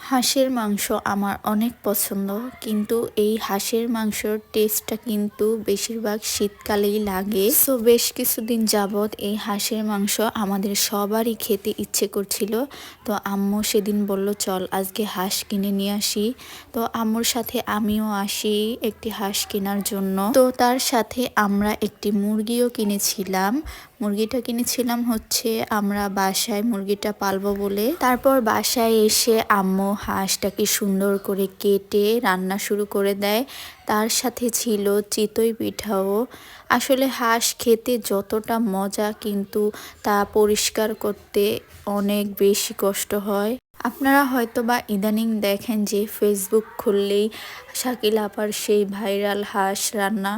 হাঁসের মাংস আমার অনেক পছন্দ, কিন্তু এই হাঁসের মাংসর টেস্টটা কিন্তু বেশিরভাগ শীতকালেই লাগে। সো বেশ কিছুদিন যাবৎ এই হাঁসের মাংস আমাদের সবারই খেতে ইচ্ছে করছিল। তো আম্মু সেদিন বলল চল আজকে হাঁস কিনে নিয়ে আসি। তো আম্মুর সাথে আমিও আসি একটি হাঁস কেনার জন্য। তো তার সাথে আমরা একটি মুরগিও কিনেছিলাম। মুরগিটা কিনেছিলাম হচ্ছে আমরা বাসায় মুরগিটা পালবো বলে। তারপর বাসায় এসে আম্মু হাঁসটাকে সুন্দর করে কেটে রান্না শুরু করে দেয়। তার সাথে ছিল চিতই পিঠাও। আসলে হাঁস খেতে যতটা মজা, কিন্তু তা পরিষ্কার করতে অনেক বেশি কষ্ট হয়। আপনারা হয়তো বা ইদানিং দেখেন যে ফেসবুক খুললেই শাকিল আপার সেই ভাইরাল হাঁস রান্না,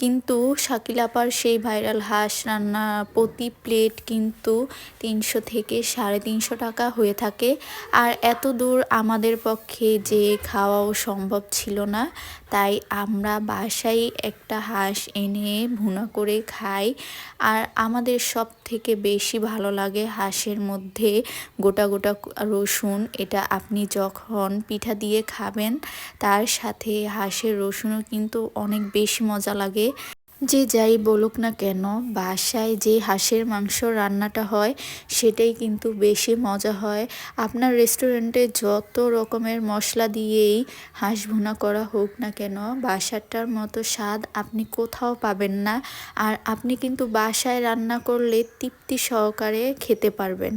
কিন্তু শাকিল আপার সেই ভাইরাল হাঁস রান্না প্রতি প্লেট কিন্তু 300 থেকে 350 টাকা হয়ে থাকে। আর এত দূর আমাদের পক্ষে যে খাওয়াও সম্ভব ছিল না, তাই আমরা বাসায় একটা হাঁস এনে ভুনা করে খাই। আর আমাদের সব থেকে বেশি ভালো লাগে হাঁসের মধ্যে গোটা গোটা রসুন। এটা আপনি যখন পিঠা দিয়ে খাবেন তার সাথে হাঁসের রসুনও কিন্তু অনেক বেশি মজা লাগে। যে যাই বলুক না কেন, বাসায় যে হাঁসের মাংস রান্নাটা হয় সেটাই কিন্তু বেশি মজা হয়। আপনার রেস্টুরেন্টে যত রকমের মশলা দিয়েই হাঁস ভুনা করা হোক না কেন, বাসাটার মতো স্বাদ আপনি কোথাও পাবেন না। আর আপনি কিন্তু বাসায় রান্না করলে তৃপ্তি সহকারে খেতে পারবেন।